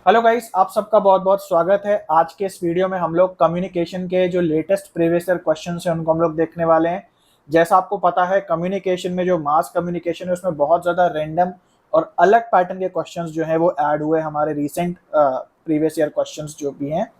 Hello guys, आप सबका बहुत बहुत स्वागत है। आज के इस वीडियो में हम लोग कम्युनिकेशन के जो लेटेस्ट प्रीवियस ईयर क्वेश्चन हैं उनको हम लोग देखने वाले हैं। जैसा आपको पता है, कम्युनिकेशन में जो मास कम्युनिकेशन है उसमें बहुत ज़्यादा रैंडम और अलग पैटर्न के क्वेश्चंस जो हैं वो ऐड हुए हमारे रिसेंट प्रीवियस ईयर क्वेश्चंस जो भी हैं।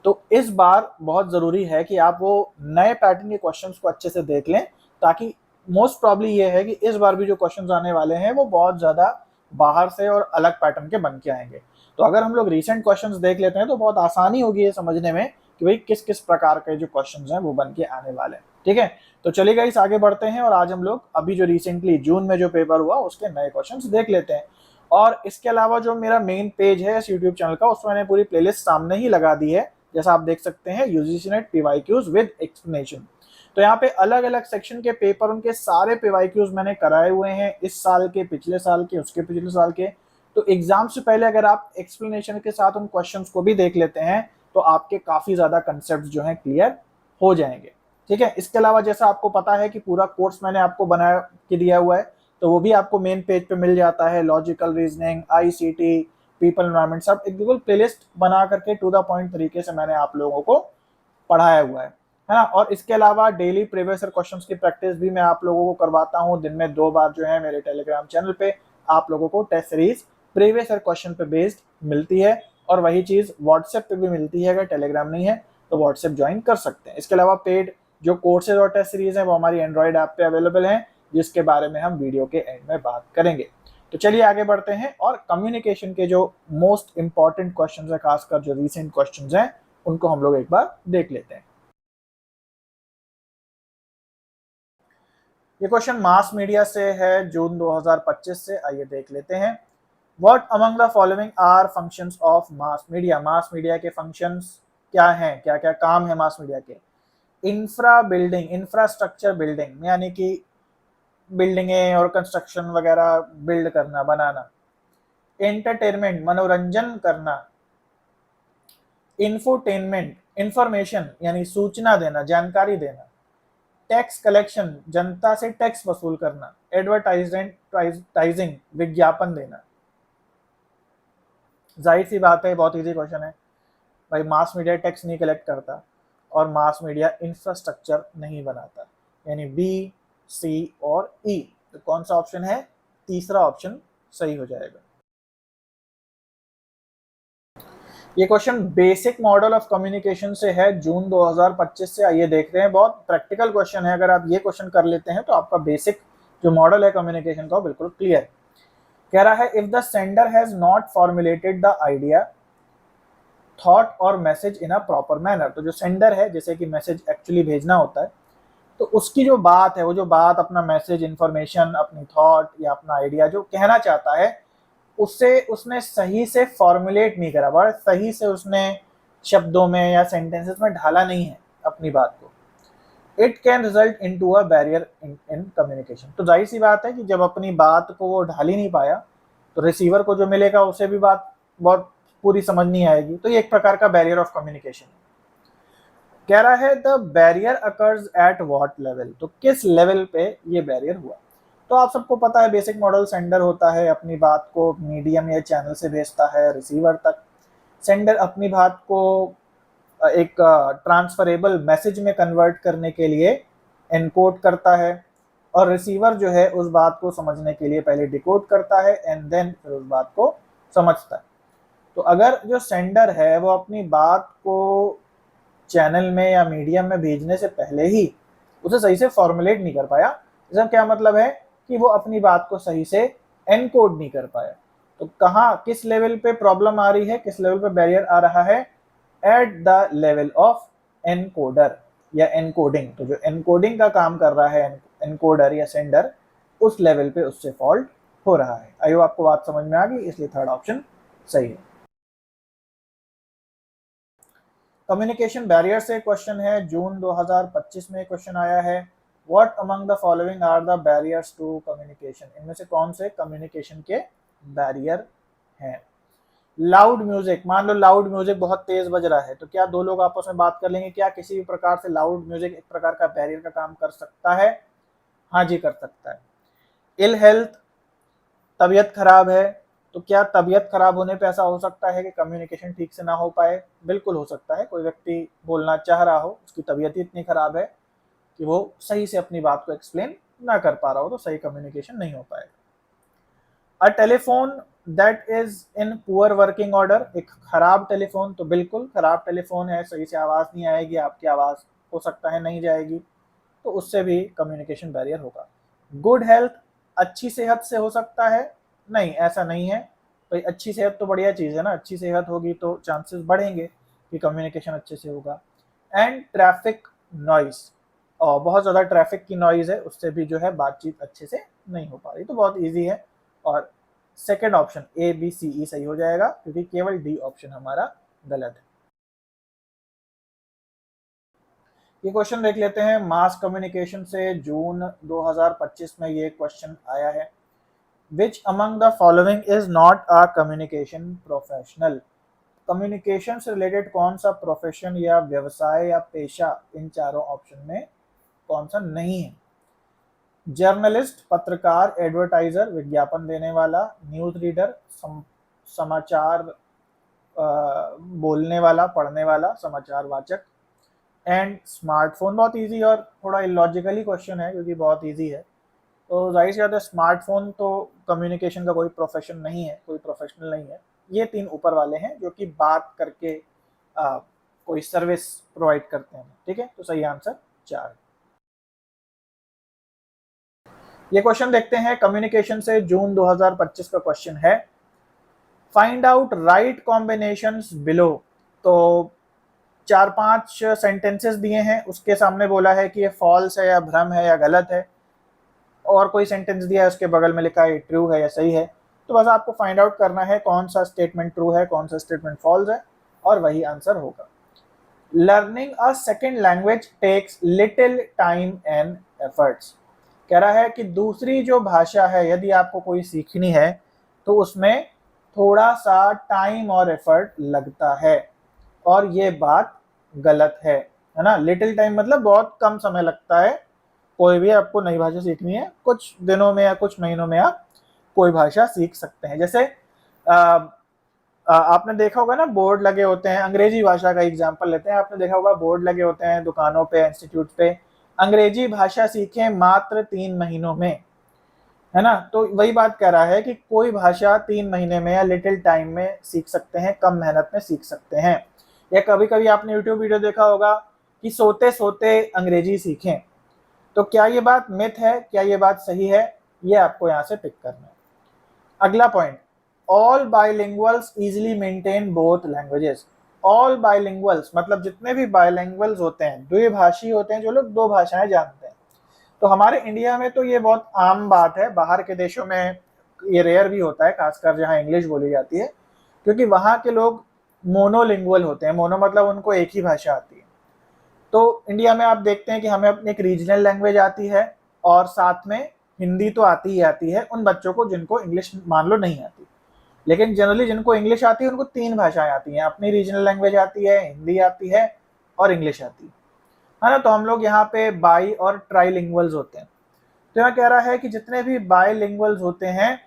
तो इस बार बहुत ज़रूरी है कि आप वो नए पैटर्न के क्वेश्चंस को अच्छे से देख लें, ताकि मोस्ट प्रॉब्ली ये है कि इस बार भी जो क्वेश्चंस आने वाले हैं वो बहुत ज़्यादा बाहर से और अलग पैटर्न के बन के आएंगे। तो अगर हम लोग रिसेंट क्वेश्चंस देख लेते हैं तो बहुत आसानी होगी ये समझने में कि भाई किस किस प्रकार के जो क्वेश्चंस हैं वो बन के आने वाले हैं। ठीक है, तो चलिए गाइस आगे बढ़ते हैं और आज हम लोग अभी जो रिसेंटली जून में जो पेपर हुआ उसके नए क्वेश्चंस देख लेते हैं। और इसके अलावा जो मेरा मेन पेज है इस यूट्यूब चैनल का, उसमें मैंने पूरी प्लेलिस्ट सामने ही लगा दी है। जैसा आप देख सकते हैं, UGC net PYQs with explanation. तो यहाँ पे अलग अलग सेक्शन के पेपर, उनके सारे पीवाईक्यूज मैंने कराए हुए हैं, इस साल के, पिछले साल के, उसके पिछले साल के। तो एग्जाम से पहले अगर आप एक्सप्लेनेशन के साथ उन क्वेश्चंस को भी देख लेते हैं तो आपके काफी ज्यादा कंसेप्ट जो हैं क्लियर हो जाएंगे। ठीक है, इसके अलावा जैसा आपको पता है कि पूरा कोर्स मैंने आपको बना के दिया हुआ है, तो वो भी आपको मेन पेज पे मिल जाता है। Logical reasoning, ICT, people environment, सब एक बिल्कुल प्लेलिस्ट बना करके टू द पॉइंट तरीके से मैंने आप लोगों को पढ़ाया हुआ है ना। और इसके अलावा डेली प्रीवियस ईयर क्वेश्चंस की प्रैक्टिस भी मैं आप लोगों को करवाता हूँ दिन में 2 बार जो है मेरे टेलीग्राम चैनल पे। आप लोगों को test series previous year question पे बेस्ड मिलती है, और वही चीज व्हाट्सएप पे भी मिलती है। अगर टेलीग्राम नहीं है तो व्हाट्सएप ज्वाइन कर सकते हैं। इसके अलावा पेड जो कोर्सेज और टेस्ट सीरीज है वो हमारी एंड्रॉइड ऐप पे अवेलेबल है, जिसके बारे में हम वीडियो के एंड में बात करेंगे। तो चलिए आगे बढ़ते हैं और कम्युनिकेशन के जो मोस्ट इंपॉर्टेंट क्वेश्चन है, खासकर जो रिसेंट क्वेश्चन है, उनको हम लोग एक बार देख लेते हैं। ये क्वेश्चन मास मीडिया से है, जून 2025 से। आइए देख लेते हैं। What among the following are functions of mass media? Mass media के फंक्शंस क्या हैं, क्या क्या काम है मास मीडिया के? इंफ्रा बिल्डिंग, इंफ्रास्ट्रक्चर बिल्डिंग, यानी कि बिल्डिंगें और कंस्ट्रक्शन वगैरह बिल्ड करना, बनाना। एंटरटेनमेंट, मनोरंजन करना। इंफोटेनमेंट, इंफॉर्मेशन यानी सूचना देना, जानकारी देना। टैक्स कलेक्शन, जनता से टैक्स वसूल करना। एडवर्टाइजिंग, विज्ञापन देना। जाहिर सी बात है, बहुत इजी क्वेश्चन है भाई। मास मीडिया टैक्स नहीं कलेक्ट करता और मास मीडिया इंफ्रास्ट्रक्चर नहीं बनाता, यानी बी, सी और ई। तो कौन सा ऑप्शन है? तीसरा ऑप्शन सही हो जाएगा। ये question basic model of communication से है, जून 2025 से। आइए देखते हैं, बहुत प्रैक्टिकल क्वेश्चन है। अगर आप ये क्वेश्चन कर लेते हैं तो आपका बेसिक जो मॉडल है कम्युनिकेशन का बिल्कुल क्लियर। कह रहा है, if the sender has not formulated the idea, thought और message in a proper manner. तो जो सेंडर है, जैसे कि मैसेज एक्चुअली भेजना होता है, तो उसकी जो बात है, वो जो बात, अपना मैसेज, इंफॉर्मेशन, अपनी थॉट या अपना आइडिया जो कहना चाहता है, उससे उसने सही से फॉर्मुलेट नहीं करा, बड़ा सही से उसने शब्दों में या सेंटेंसेस में ढाला नहीं है अपनी बात को। It can result in to a barrier in communication. तो जाहिर सी बात है कि जब अपनी बात को वो ढाल ही नहीं पाया तो रिसीवर को जो मिलेगा उसे भी बात बहुत पूरी समझ नहीं आएगी। तो ये एक प्रकार का बैरियर ऑफ कम्युनिकेशन है। कह रहा है, the barrier occurs at what level? तो किस लेवल पे ये बैरियर हुआ? तो आप सबको पता है, बेसिक मॉडल सेंडर होता है, अपनी बात को मीडियम या चैनल से भेजता है रिसीवर तक। सेंडर अपनी बात को एक ट्रांसफरेबल मैसेज में कन्वर्ट करने के लिए एनकोड करता है, और रिसीवर जो है उस बात को समझने के लिए पहले डिकोड करता है एंड देन फिर उस बात को समझता है। तो अगर जो सेंडर है वो अपनी बात को चैनल में या मीडियम में भेजने से पहले ही उसे सही से फॉर्मुलेट नहीं कर पाया, इसका क्या मतलब है कि वो अपनी बात को सही से एनकोड नहीं कर पाया। तो कहाँ, किस लेवल पे प्रॉब्लम आ रही है, किस लेवल पे बैरियर आ रहा है? At the level of encoder या एनकोडिंग। तो जो एनकोडिंग का काम कर रहा है एनकोडर या सेंडर, उस लेवल पे उससे फॉल्ट हो रहा है। आई होप आपको बात समझ में आ गई, इसलिए थर्ड ऑप्शन सही है। कम्युनिकेशन बैरियर से क्वेश्चन है, जून 2025 में क्वेश्चन आया है। What among the following are the barriers to communication? इनमें से कौन से कम्युनिकेशन के बैरियर हैं? लाउड म्यूजिक, मान लो लाउड म्यूजिक बहुत तेज बज रहा है, तो क्या दो लोग आपस में बात कर लेंगे? क्या किसी भी प्रकार से लाउड म्यूजिक एक प्रकार का बैरियर का काम कर सकता है? हाँ जी, कर सकता है। इल हेल्थ, तबीयत खराब है, तो क्या तबीयत खराब होने पे ऐसा हो सकता है कि कम्युनिकेशन ठीक से ना हो पाए? बिल्कुल हो सकता है। कोई व्यक्ति बोलना चाह रहा हो, उसकी तबीयत ही इतनी खराब है कि वो सही से अपनी बात को एक्सप्लेन ना कर पा रहा हो, तो सही कम्युनिकेशन नहीं हो पाएगा। A telephone that is in poor working order, एक खराब टेलीफोन, तो बिल्कुल खराब टेलीफोन है, सही से आवाज़ नहीं आएगी, आपकी आवाज़ हो सकता है नहीं जाएगी, तो उससे भी कम्युनिकेशन बैरियर होगा। गुड हेल्थ, अच्छी सेहत से हो सकता है? नहीं, ऐसा नहीं है। भाई अच्छी सेहत तो बढ़िया चीज़ है ना, अच्छी सेहत होगी तो चांसेस बढ़ेंगे कि कम्युनिकेशन अच्छे से होगा। एंड ट्रैफिक नॉइज़, और बहुत ज़्यादा ट्रैफिक की नॉइज़ है, उससे भी जो है बातचीत अच्छे से नहीं हो पा रही। तो बहुत ईजी है, और second option A B C E सही हो जाएगा, क्योंकि केवल डी ऑप्शन हमारा गलत है। ये क्वेश्चन देख लेते हैं, मास कम्युनिकेशन से जून 2025 में ये क्वेश्चन आया है। Which among the following is not a communication professional? Communication से रिलेटेड कौन सा प्रोफेशन या व्यवसाय या पेशा इन चारों ऑप्शन में कौन सा नहीं है? जर्नलिस्ट, पत्रकार, एडवर्टाइजर, विज्ञापन देने वाला, न्यूज रीडर, समाचार बोलने वाला, पढ़ने वाला, समाचार वाचक। एंड स्मार्टफोन, बहुत इजी और थोड़ा इलॉजिकली क्वेश्चन है क्योंकि बहुत इजी है, तो जाहिर सी बात है स्मार्टफोन तो कम्युनिकेशन का कोई प्रोफेशन नहीं है, कोई प्रोफेशनल नहीं है। ये तीन ऊपर वाले हैं जो कि बात करके कोई सर्विस प्रोवाइड करते हैं, ठीक है। तो सही आंसर 4 है। ये क्वेश्चन देखते हैं, कम्युनिकेशन से जून 2025 का क्वेश्चन है। Find out right combinations below. तो 4-5 सेंटेंसेस दिए हैं, उसके सामने बोला है कि ये फॉल्स है या भ्रम है या गलत है, और कोई सेंटेंस दिया है उसके बगल में लिखा है ट्रू है या सही है। तो बस आपको फाइंड आउट करना है कौन सा स्टेटमेंट ट्रू है, कौन सा स्टेटमेंट फॉल्स है, और वही आंसर होगा। Learning a second language takes little time and efforts. कह रहा है कि दूसरी जो भाषा है यदि आपको कोई सीखनी है तो उसमें थोड़ा सा टाइम और एफर्ट लगता है, और ये बात गलत है ना। लिटिल टाइम मतलब बहुत कम समय लगता है। कोई भी आपको नई भाषा सीखनी है, कुछ दिनों में या कुछ महीनों में आप कोई भाषा सीख सकते हैं। जैसे आपने देखा होगा ना, बोर्ड लगे होते हैं, अंग्रेजी भाषा का एग्जांपल लेते हैं, आपने देखा होगा बोर्ड लगे होते हैं दुकानों पे, इंस्टीट्यूट पे, अंग्रेजी भाषा सीखें मात्र 3 महीनों में, है ना। तो वही बात कह रहा है कि कोई भाषा 3 महीने में या लिटिल टाइम में सीख सकते हैं, कम मेहनत में सीख सकते हैं। या कभी कभी आपने यूट्यूब वीडियो देखा होगा कि सोते सोते अंग्रेजी सीखें। तो क्या ये बात मिथ है, क्या ये बात सही है, ये आपको यहाँ से पिक करना है। अगला point, all bilinguals easily maintain both languages. All bilinguals मतलब जितने भी बाइलिंगुअल्स होते हैं, द्विभाषी होते हैं, जो लोग दो भाषाएं जानते हैं। तो हमारे इंडिया में तो ये बहुत आम बात है, बाहर के देशों में ये रेयर भी होता है, खासकर जहाँ इंग्लिश बोली जाती है, क्योंकि वहाँ के लोग मोनोलिंगुअल होते हैं। मोनो मतलब उनको एक ही भाषा आती है। तो इंडिया में आप देखते हैं कि हमें अपनी एक रीजनल लैंग्वेज आती है, और साथ में हिंदी तो आती ही आती है उन बच्चों को जिनको इंग्लिश मान लो नहीं आती। लेकिन जनरली जिनको इंग्लिश आती है उनको 3 भाषाएं आती हैं, अपनी रीजनल लैंग्वेज आती है, हिंदी आती है, और इंग्लिश आती है ना। तो हम लोग यहाँ पे बाई और ट्राईलिंगुअल्स होते हैं। तो यहाँ कह रहा है कि जितने भी बाईलिंगुअल्स होते हैं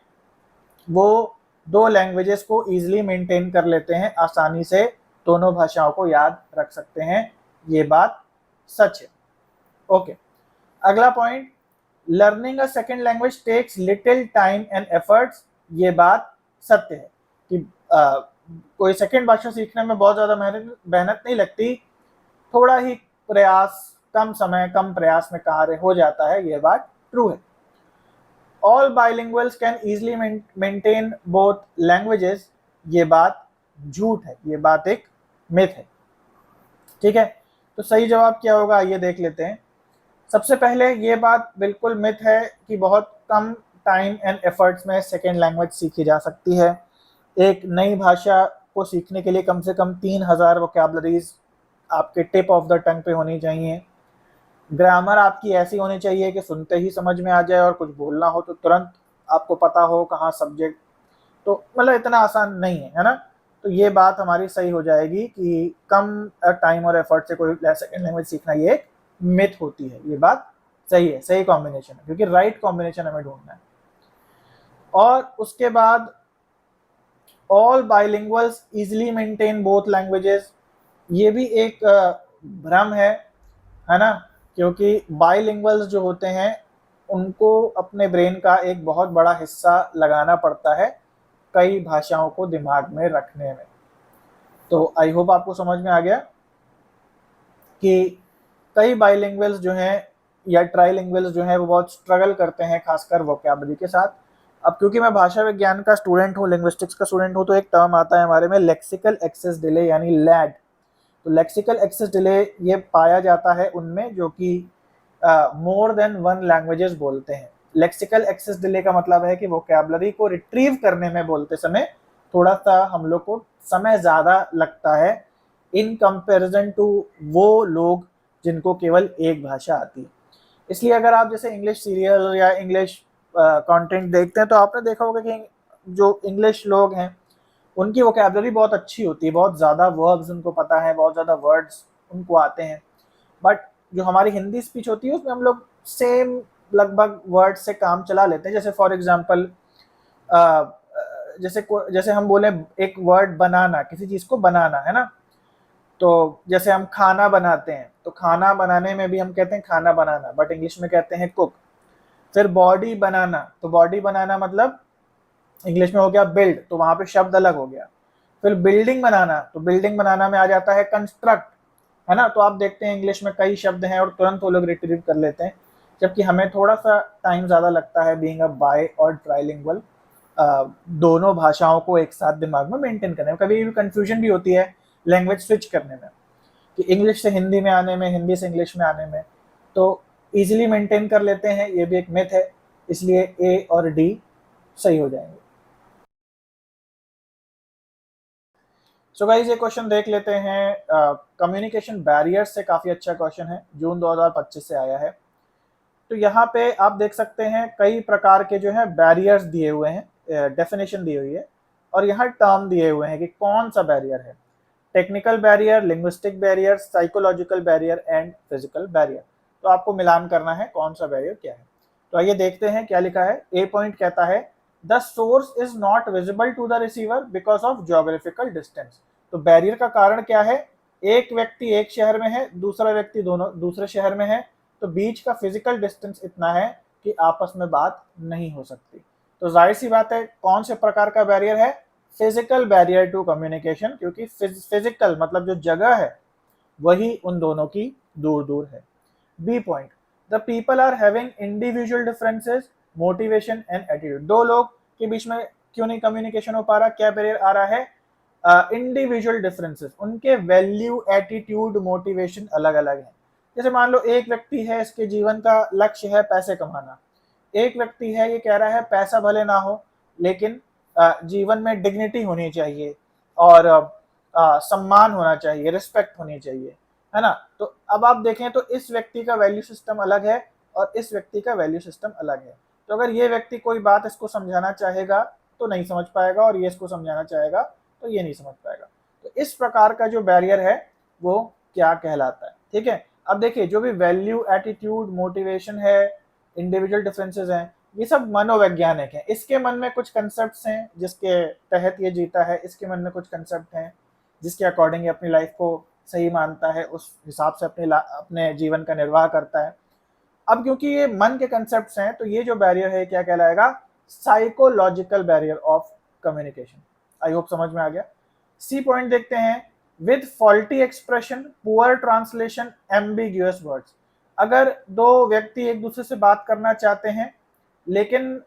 वो 2 लैंग्वेजेस को ईजिली मेंटेन कर लेते हैं, आसानी से दोनों भाषाओं को याद रख सकते हैं। ये बात सच है। ओके, अगला point, learning a second language takes little time and efforts. ये बात सत्य है कि कोई सेकेंड भाषा सीखने में बहुत ज़्यादा मेहनत नहीं लगती, थोड़ा ही प्रयास, कम समय कम प्रयास में कार्य हो जाता है। ये बात ट्रू है। All bilinguals can easily maintain both languages. ये बात झूठ है, ये बात एक मिथ है, ठीक है। तो सही जवाब क्या होगा ये देख लेते हैं। सबसे पहले ये बात बिल्कुल मिथ है कि बहुत कम टाइम एंड एफर्ट्स में सेकेंड लैंग्वेज सीखी जा सकती है। एक नई भाषा को सीखने के लिए कम से कम 3000 वोकैबुलरीज आपके टिप ऑफ द टंग पे होनी चाहिए। ग्रामर आपकी ऐसी होनी चाहिए कि सुनते ही समझ में आ जाए, और कुछ बोलना हो तो तुरंत आपको पता हो कहाँ सब्जेक्ट। तो मतलब इतना आसान नहीं है ना। तो ये बात हमारी सही हो जाएगी कि कम टाइम और एफर्ट से कोई सेकेंड लैंग्वेज सीखना ये एक मिथ होती है। ये बात सही है, सही कॉम्बिनेशन है, क्योंकि राइट कॉम्बिनेशन हमें ढूंढना है। और उसके बाद all bilinguals easily maintain both languages, ये भी एक भ्रम है ना, क्योंकि बाइलिंगुअल्स जो होते हैं उनको अपने ब्रेन का एक बहुत बड़ा हिस्सा लगाना पड़ता है कई भाषाओं को दिमाग में रखने में। तो आई होप आपको समझ में आ गया कि कई बाइलिंगुअल्स जो हैं या ट्राइलिंगुअल्स जो हैं वो बहुत स्ट्रगल करते हैं खासकर वोकैबुलरी के साथ। अब क्योंकि मैं भाषा विज्ञान का स्टूडेंट हूँ, लिंग्विस्टिक्स का स्टूडेंट हूँ, तो एक टर्म आता है हमारे में लेक्सिकल एक्सेस डिले यानी लैड। तो लेक्सिकल एक्सेस डिले ये पाया जाता है उनमें जो कि मोर देन वन लैंग्वेजेस बोलते हैं। लेक्सिकल एक्सेस डिले का मतलब है कि वोकैबुलरी को रिट्रीव करने में बोलते समय थोड़ा सा हम लोग को समय ज़्यादा लगता है इन कंपैरिजन टू वो लोग जिनको केवल एक भाषा आती है। इसलिए अगर आप जैसे इंग्लिश सीरियल या इंग्लिश कंटेंट देखते हैं तो आपने देखा होगा कि जो इंग्लिश लोग हैं उनकी वोकैबुलरी बहुत अच्छी होती है, बहुत ज़्यादा वर्ब्स उनको पता है, बहुत ज़्यादा वर्ड्स उनको आते हैं। बट जो हमारी हिंदी स्पीच होती है उसमें हम लोग सेम लगभग वर्ड से काम चला लेते हैं। जैसे फॉर एग्जांपल जैसे हम बोले एक वर्ड बनाना, किसी चीज़ को बनाना है ना, तो जैसे हम खाना बनाते हैं तो खाना बनाने में भी हम कहते हैं खाना बनाना, बट इंग्लिश में कहते हैं कुक। फिर बॉडी बनाना, तो बॉडी बनाना मतलब इंग्लिश में हो गया बिल्ड, तो वहां पे शब्द अलग हो गया। फिर बिल्डिंग बनाना, तो बिल्डिंग बनाना में आ जाता है कंस्ट्रक्ट, है ना। तो आप देखते हैं इंग्लिश में कई शब्द हैं और तुरंत वो लोग रिट्रीव कर लेते हैं, जबकि हमें थोड़ा सा टाइम ज़्यादा लगता है बीइंग अ बाय और ट्राइलिंगुअल दोनों भाषाओं को एक साथ दिमाग में मेंटेन करने में। कभी भी कंफ्यूजन भी होती है लैंग्वेज स्विच करने में, कि इंग्लिश से हिंदी में आने में, हिंदी से इंग्लिश में आने में, तो इजीली मेंटेन कर लेते हैं, ये भी एक मिथ है। इसलिए ए और डी सही हो जाएंगे। सो गाइस ये क्वेश्चन देख लेते हैं, कम्युनिकेशन बैरियर्स से काफ़ी अच्छा क्वेश्चन है, जून 2025 से आया है। तो यहाँ पे आप देख सकते हैं कई प्रकार के जो है बैरियर्स दिए हुए हैं, डेफिनेशन दी हुई है, और यहाँ टर्म दिए हुए हैं कि कौन सा बैरियर है। Technical barrier, linguistic barrier, psychological barrier and physical barrier. तो आपको मिलान करना है कौन सा बैरियर क्या है। तो आइए देखते हैं क्या लिखा है। ए पॉइंट कहता है the source is not visible to the receiver because of geographical distance. तो बैरियर का कारण क्या है, एक व्यक्ति एक शहर में है, दूसरा व्यक्ति दोनों दूसरे शहर में है, तो बीच का फिजिकल डिस्टेंस इतना है कि आपस में बात नहीं हो सकती। तो जाहिर सी बात है कौन से प्रकार का बैरियर है, फिजिकल बैरियर टू कम्युनिकेशन, क्योंकि फिजिकल मतलब जो जगह है वही उन दोनों की दूर दूर है। B point the people are having individual differences, motivation and attitude. दो लोग के बीच में क्यों नहीं कम्युनिकेशन हो पा रहा, क्या बैरियर आ रहा है, इंडिविजुअल डिफरेंसेस, उनके वैल्यू, एटीट्यूड, मोटिवेशन अलग अलग है। जैसे मान लो एक व्यक्ति है, इसके जीवन का लक्ष्य है पैसे कमाना, एक व्यक्ति है ये कह रहा है पैसा भले ना हो लेकिन जीवन में डिग्निटी होनी चाहिए और सम्मान होना चाहिए, रिस्पेक्ट होनी चाहिए, है ना। तो अब आप देखें तो इस व्यक्ति का वैल्यू सिस्टम अलग है और इस व्यक्ति का वैल्यू सिस्टम अलग है। तो अगर ये व्यक्ति कोई बात इसको समझाना चाहेगा तो नहीं समझ पाएगा, और ये इसको समझाना चाहेगा तो ये नहीं समझ पाएगा। तो इस प्रकार का जो बैरियर है वो क्या कहलाता है, ठीक है। अब देखिए जो भी वैल्यू, एटीट्यूड, मोटिवेशन है, इंडिविजुअल डिफरेंसेस हैं, ये सब मनोवैज्ञानिक हैं। इसके मन में कुछ कंसेप्ट हैं जिसके तहत ये जीता है, इसके मन में कुछ कंसेप्ट हैं जिसके अकॉर्डिंग ये अपनी लाइफ को सही मानता है, उस हिसाब से अपने जीवन का निर्वाह करता है। अब क्योंकि ये मन के कंसेप्ट हैं तो ये जो बैरियर है क्या कहलाएगा, psychological barrier of communication. I hope समझ में आ गया। सी पॉइंट देखते हैं, with faulty expression, poor translation, ambiguous words. अगर दो व्यक्ति एक दूसरे से बात करना चाहते हैं लेकिन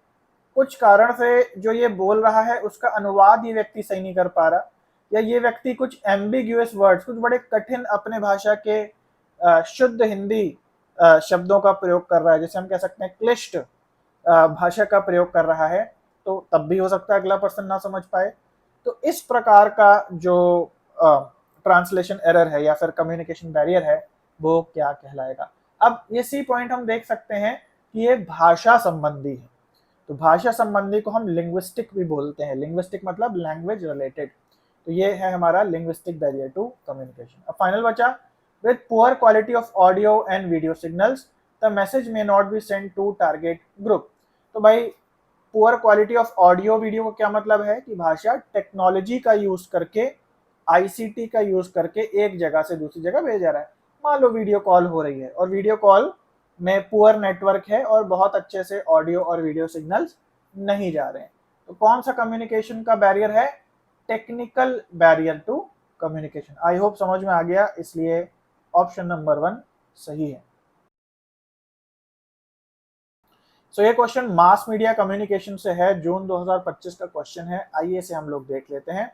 कुछ कारण से जो ये बोल रहा है उसका अनुवाद ये व्यक्ति सही नहीं कर पा रहा, या ये व्यक्ति कुछ एम्बिग्यूअस वर्ड्स, कुछ बड़े कठिन अपने भाषा के शुद्ध हिंदी शब्दों का प्रयोग कर रहा है, जैसे हम कह सकते हैं क्लिष्ट भाषा का प्रयोग कर रहा है, तो तब भी हो सकता है अगला पर्सन ना समझ पाए। तो इस प्रकार का जो ट्रांसलेशन एरर है या फिर कम्युनिकेशन बैरियर है वो क्या कहलाएगा। अब ये सी पॉइंट हम देख सकते हैं कि ये भाषा संबंधी है, तो भाषा संबंधी को हम लिंग्विस्टिक भी बोलते हैं। लिंग्विस्टिक मतलब लैंग्वेज रिलेटेड। तो ये है हमारा लिंग्विस्टिक बैरियर टू कम्युनिकेशन। अब फाइनल बचा, with poor quality of audio and video signals the message may not be send to target group. तो भाई poor quality of audio video का क्या मतलब है कि भाषा टेक्नोलॉजी का यूज करके, आईसीटी का यूज करके एक जगह से दूसरी जगह भेजा रहा है। मान लो वीडियो कॉल हो रही है और वीडियो कॉल में पुअर नेटवर्क है और बहुत अच्छे से ऑडियो और वीडियो सिग्नल्स नहीं जा रहे हैं, तो कौन सा कम्युनिकेशन का बैरियर है? Technical barrier to communication. I hope समझ में आ गया, इसलिए ऑप्शन नंबर 1 सही है। सो ये क्वेश्चन मास मीडिया कम्युनिकेशन से है, जून 2025 का क्वेश्चन है। आइए इसे हम लोग देख लेते हैं।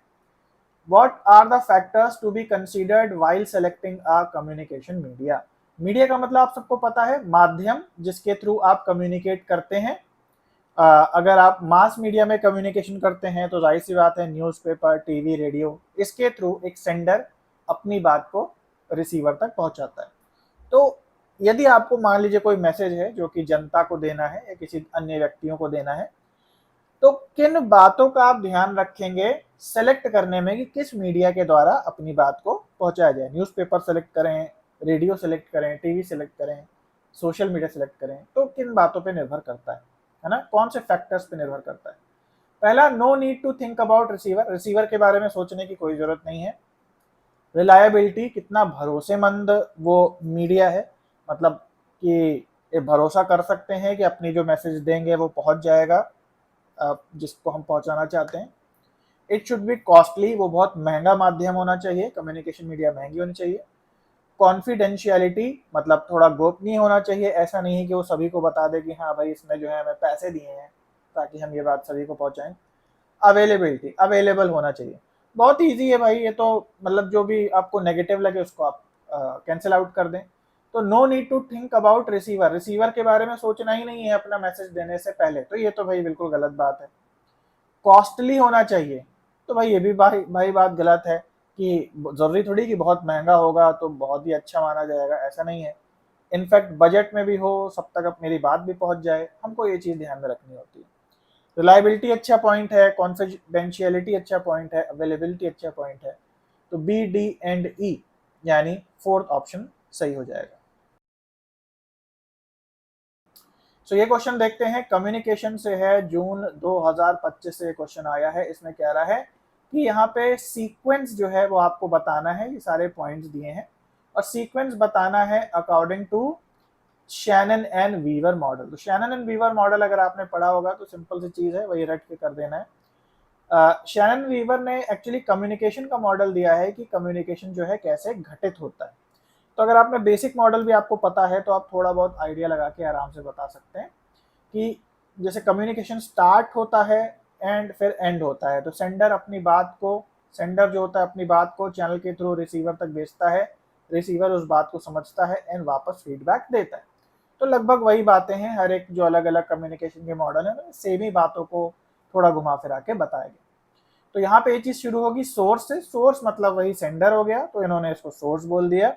What are the factors to be considered while selecting a communication media? Media का मतलब आप सबको पता है माध्यम जिसके थ्रू आप कम्युनिकेट करते हैं। अगर आप मास मीडिया में कम्युनिकेशन करते हैं तो जाहिर सी बात है न्यूज़पेपर, टीवी, रेडियो, इसके थ्रू एक सेंडर अपनी बात को रिसीवर तक पहुंचाता है। तो यदि आपको मान लीजिए कोई मैसेज है जो कि जनता को देना है या किसी अन्य व्यक्तियों को देना है, तो किन बातों का आप ध्यान रखेंगे सेलेक्ट करने में कि किस मीडिया के द्वारा अपनी बात को पहुंचाया जाए? न्यूज़पेपर सेलेक्ट करें, रेडियो सेलेक्ट करें, टीवी सेलेक्ट करें, सोशल मीडिया सेलेक्ट करें, तो किन बातों पे निर्भर करता है ना? कौन से फैक्टर्स पे निर्भर करता है? पहला, no need to think about receiver, receiver के बारे में सोचने की कोई जरूरत नहीं है। रिलायबिलिटी, कितना भरोसेमंद वो मीडिया है, मतलब कि ये भरोसा कर सकते हैं कि अपनी जो मैसेज देंगे वो पहुंच जाएगा जिसको हम पहुंचाना चाहते हैं। इट शुड बी कॉस्टली, वो बहुत महंगा माध्यम होना चाहिए, कम्युनिकेशन मीडिया महंगी होनी चाहिए। कॉन्फिडेंशियलिटी, मतलब थोड़ा गोपनीय होना चाहिए, ऐसा नहीं है कि वो सभी को बता दे कि हाँ भाई इसने जो है हमें पैसे दिए हैं ताकि हम ये बात सभी को पहुंचाएं। अवेलेबिलिटी, अवेलेबल होना चाहिए। बहुत ईजी है भाई, ये तो मतलब जो भी आपको नेगेटिव लगे उसको आप कैंसिल आउट कर दें। तो no need to think about receiver, receiver के बारे में सोचना ही नहीं है अपना मैसेज देने से पहले, तो ये तो भाई बिल्कुल गलत बात है। कॉस्टली होना चाहिए, तो भाई ये भी भाई बात गलत है कि जरूरी थोड़ी कि बहुत महंगा होगा तो बहुत ही अच्छा माना जाएगा, ऐसा नहीं है। इनफैक्ट बजट में भी हो, सब तक अब मेरी बात भी पहुंच जाए, हमको ये चीज ध्यान में रखनी होती है। रिलायबिलिटी अच्छा पॉइंट है, कॉन्फिडेंशियलिटी अच्छा पॉइंट है, अवेलेबिलिटी अच्छा पॉइंट है, तो बी, डी एंड ई यानी 4th ऑप्शन सही हो जाएगा। सो ये क्वेश्चन देखते हैं, कम्युनिकेशन से है, जून 2025 से क्वेश्चन आया है। इसमें कह रहा है कि यहाँ पे सीक्वेंस जो है वो आपको बताना है, ये सारे पॉइंट्स दिए हैं और सीक्वेंस बताना है according to Shannon and Weaver model. तो शैनन एंड वीवर मॉडल अगर आपने पढ़ा होगा तो सिंपल सी चीज है, वही रट के कर देना है। शैनन वीवर ने एक्चुअली कम्युनिकेशन का मॉडल दिया है कि कम्युनिकेशन जो है कैसे घटित होता है। तो अगर आपने बेसिक मॉडल भी आपको पता है तो आप थोड़ा बहुत आइडिया लगा के आराम से बता सकते हैं कि जैसे कम्युनिकेशन स्टार्ट होता है एंड फिर एंड होता है, तो सेंडर जो होता है अपनी बात को चैनल के थ्रू रिसीवर तक भेजता है, रिसीवर उस बात को समझता है एंड वापस फीडबैक देता है। तो लगभग वही बातें हैं, हर एक जो अलग अलग कम्युनिकेशन के मॉडल है सेम ही बातों को थोड़ा घुमा फिरा के बताया गया। तो यहाँ पे ये चीज शुरू होगी सोर्स से, सोर्स मतलब वही सेंडर हो गया, तो इन्होंने इसको सोर्स बोल दिया।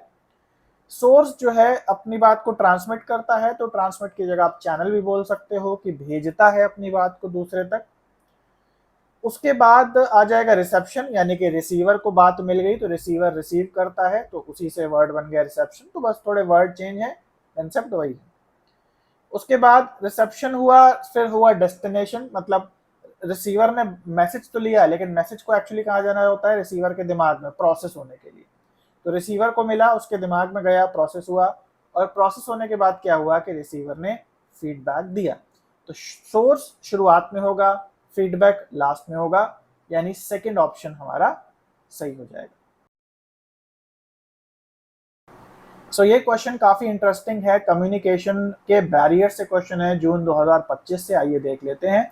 सोर्स जो है अपनी बात को ट्रांसमिट करता है, तो ट्रांसमिट की जगह आप चैनल भी बोल सकते हो कि भेजता है अपनी बात को दूसरे तक। उसके बाद आ जाएगा रिसेप्शन, यानी कि रिसीवर को बात मिल गई तो रिसीवर रिसीव करता है, तो उसी से वर्ड बन गया रिसेप्शन, तो बस थोड़े वर्ड चेंज है, कंसेप्ट वही है। उसके बाद रिसेप्शन हुआ, फिर हुआ डेस्टिनेशन, मतलब रिसीवर ने मैसेज तो लिया लेकिन मैसेज को एक्चुअली कहाँ जाना होता है? रिसीवर के दिमाग में प्रोसेस होने के लिए। तो रिसीवर को मिला, उसके दिमाग में गया, प्रोसेस हुआ, और प्रोसेस होने के बाद क्या हुआ कि रिसीवर ने फीडबैक दिया। तो सोर्स शुरुआत में होगा, फीडबैक लास्ट में होगा, यानी सेकंड ऑप्शन हमारा सही हो जाएगा। सो ये क्वेश्चन काफी इंटरेस्टिंग है, कम्युनिकेशन के बैरियर से क्वेश्चन है, जून 2025 से। आइए देख लेते हैं,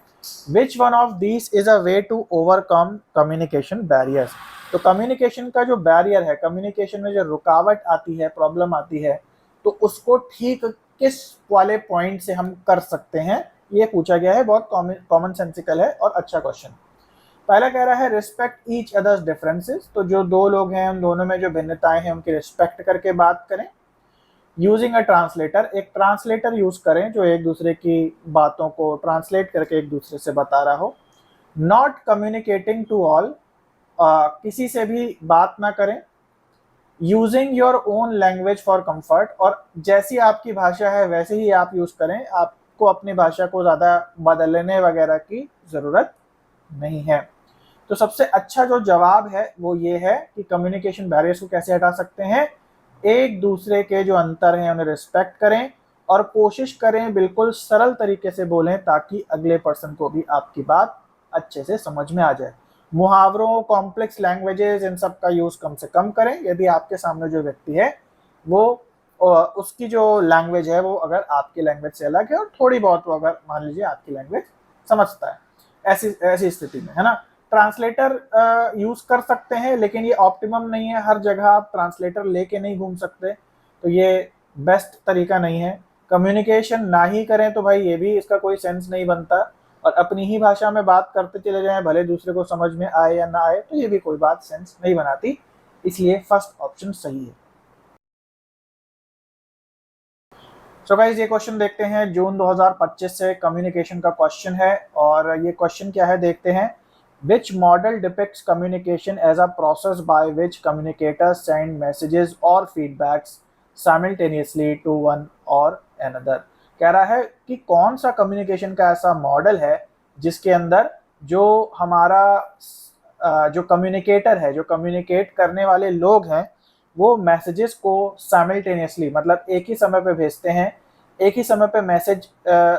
which one of these is a way to overcome communication barriers. तो कम्युनिकेशन का जो बैरियर है, कम्युनिकेशन में जो रुकावट आती है, प्रॉब्लम आती है, तो उसको ठीक किस वाले पॉइंट से हम कर सकते हैं, ये पूछा गया है। बहुत कॉमन सेंसिकल है और अच्छा क्वेश्चन। पहला कह रहा है रिस्पेक्ट ईच अदर्स डिफरेंसेस, तो जो दो लोग हैं उन दोनों में जो भिन्नताएं हैं उनकी रिस्पेक्ट करके बात करें। यूजिंग अ ट्रांसलेटर, एक ट्रांसलेटर यूज करें जो एक दूसरे की बातों को ट्रांसलेट करके एक दूसरे से बता रहा हो। नॉट कम्युनिकेटिंग टू ऑल, किसी से भी बात ना करें। Using your own language for comfort, और जैसी आपकी भाषा है वैसे ही आप यूज करें, आप को अपनी भाषा को ज़्यादा बदलने वगैरह की ज़रूरत नहीं है। तो सबसे अच्छा जो जवाब है वो ये है कि कम्युनिकेशन बैरियर्स को कैसे हटा सकते हैं, एक दूसरे के जो अंतर हैं उन्हें रिस्पेक्ट करें और कोशिश करें बिल्कुल सरल तरीके से बोलें ताकि अगले पर्सन को भी आपकी बात अच्छे से समझ में आ जाए। मुहावरों, कॉम्प्लेक्स लैंग्वेजेस, इन सब का यूज़ कम से कम करें यदि आपके सामने जो व्यक्ति है वो उसकी जो लैंग्वेज है वो अगर आपकी लैंग्वेज से अलग है और थोड़ी बहुत वो अगर मान लीजिए आपकी लैंग्वेज समझता है, ऐसी ऐसी स्थिति में, है ना। ट्रांसलेटर यूज कर सकते हैं लेकिन ये ऑप्टिमम नहीं है, हर जगह आप ट्रांसलेटर लेके नहीं घूम सकते, तो ये बेस्ट तरीका नहीं है। कम्युनिकेशन ना ही करें तो भाई ये भी इसका कोई सेंस नहीं बनता, और अपनी ही भाषा में बात करते चले जाएं भले दूसरे को समझ में आए या ना आए, तो ये भी कोई बात सेंस नहीं बनाती, इसलिए फर्स्ट ऑप्शन सही है। सो गाइस ये क्वेश्चन देखते हैं, जून 2025 से कम्युनिकेशन का क्वेश्चन है, और ये क्वेश्चन क्या है देखते हैं। Which model depicts communication as a process by which communicators send messages or feedbacks simultaneously to one or another? कह रहा है कि कौन सा कम्युनिकेशन का ऐसा मॉडल है जिसके अंदर जो हमारा जो कम्युनिकेटर है, जो कम्युनिकेट करने वाले लोग हैं, वो मैसेजेस को साइमल्टेनियसली मतलब एक ही समय पे भेजते हैं, एक ही समय पे मैसेज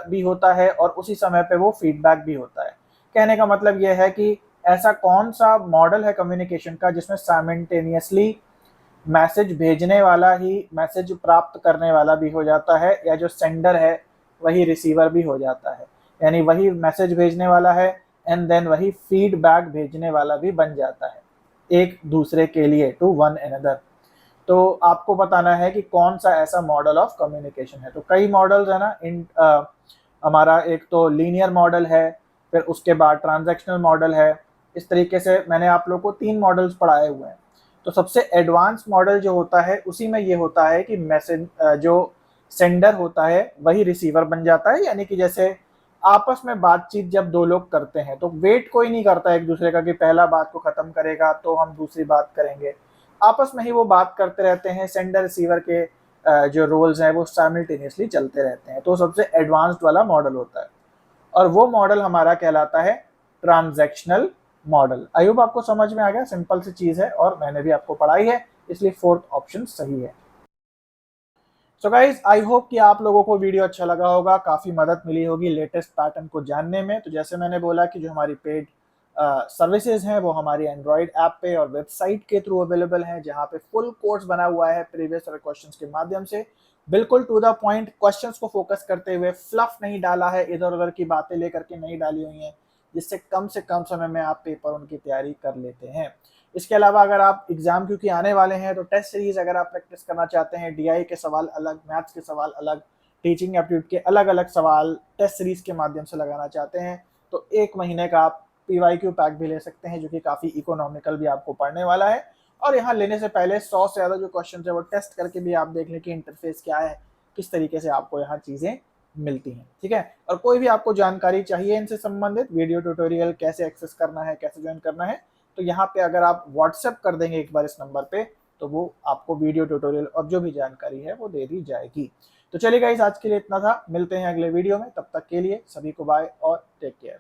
भी होता है और उसी समय पे वो फीडबैक भी होता है। कहने का मतलब ये है कि ऐसा कौन सा मॉडल है कम्युनिकेशन का जिसमें साइमल्टेनियसली मैसेज भेजने वाला ही मैसेज प्राप्त करने वाला भी हो जाता है, या जो सेंडर है वही रिसीवर भी हो जाता है, यानी वही मैसेज भेजने वाला है एंड देन वही फीडबैक भेजने वाला भी बन जाता है एक दूसरे के लिए, टू वन अनदर। तो आपको बताना है कि कौन सा ऐसा मॉडल ऑफ कम्युनिकेशन है। तो कई मॉडल्स है ना, इन हमारा एक तो लीनियर मॉडल है, फिर उसके बाद ट्रांजैक्शनल मॉडल है। इस तरीके से मैंने आप लोग को 3 मॉडल्स पढ़ाए हुए हैं। तो सबसे एडवांस मॉडल जो होता है उसी में ये होता है कि मैसेज जो सेंडर होता है वही रिसीवर बन जाता है, यानी कि जैसे आपस में बातचीत जब दो लोग करते हैं तो वेट कोई नहीं करता एक दूसरे का कि पहला बात को खत्म करेगा तो हम दूसरी बात करेंगे, आपस में ही वो बात करते रहते हैं। सेंडर रिसीवर के जो रोल्स हैं वो साइमल्टेनियसली चलते रहते हैं, तो सबसे एडवांस्ड वाला मॉडल होता है, और वो मॉडल हमारा कहलाता है ट्रांजैक्शनल मॉडल। आई होप आपको समझ में आ गया, सिंपल सी चीज है और मैंने भी आपको पढ़ाई है, इसलिए फोर्थ ऑप्शन सही है। सो गाइज आई होप कि आप लोगों को वीडियो अच्छा लगा होगा, काफ़ी मदद मिली होगी लेटेस्ट पैटर्न को जानने में। तो जैसे मैंने बोला कि जो हमारी पेड सर्विसेज हैं वो हमारी एंड्रॉयड ऐप पे और वेबसाइट के थ्रू अवेलेबल हैं, जहाँ पे फुल कोर्स बना हुआ है प्रीवियस क्वेश्चंस के माध्यम से, बिल्कुल टू द पॉइंट क्वेश्चंस को फोकस करते हुए, फ्लफ नहीं डाला है, इधर उधर की बातें लेकर के नहीं डाली हुई हैं, जिससे कम से कम समय में आप पेपर उनकी तैयारी कर लेते हैं। इसके अलावा अगर आप एग्जाम क्योंकि आने वाले हैं तो टेस्ट सीरीज अगर आप प्रैक्टिस करना चाहते हैं, डीआई के सवाल अलग, मैथ्स के सवाल अलग, टीचिंग एप्टीट्यूड के अलग अलग सवाल टेस्ट सीरीज के माध्यम से लगाना चाहते हैं, तो 1 महीने का आप पीवाईक्यू पैक भी ले सकते हैं, जो कि काफ़ी इकोनॉमिकल भी आपको पढ़ने वाला है। और यहाँ लेने से पहले 100 से ज़्यादा जो क्वेश्चन है वो टेस्ट करके भी आप देख लें कि इंटरफेस क्या है, किस तरीके से आपको यहाँ चीज़ें मिलती हैं, ठीक है। और कोई भी आपको जानकारी चाहिए इनसे संबंधित, वीडियो ट्यूटोरियल कैसे एक्सेस करना है, कैसे ज्वाइन करना है, तो यहाँ पे अगर आप व्हाट्सएप कर देंगे एक बार इस नंबर पे, तो वो आपको वीडियो ट्यूटोरियल और जो भी जानकारी है वो दे दी जाएगी। तो चलिए गाइस आज के लिए इतना था, मिलते हैं अगले वीडियो में, तब तक के लिए सभी को बाय और टेक केयर।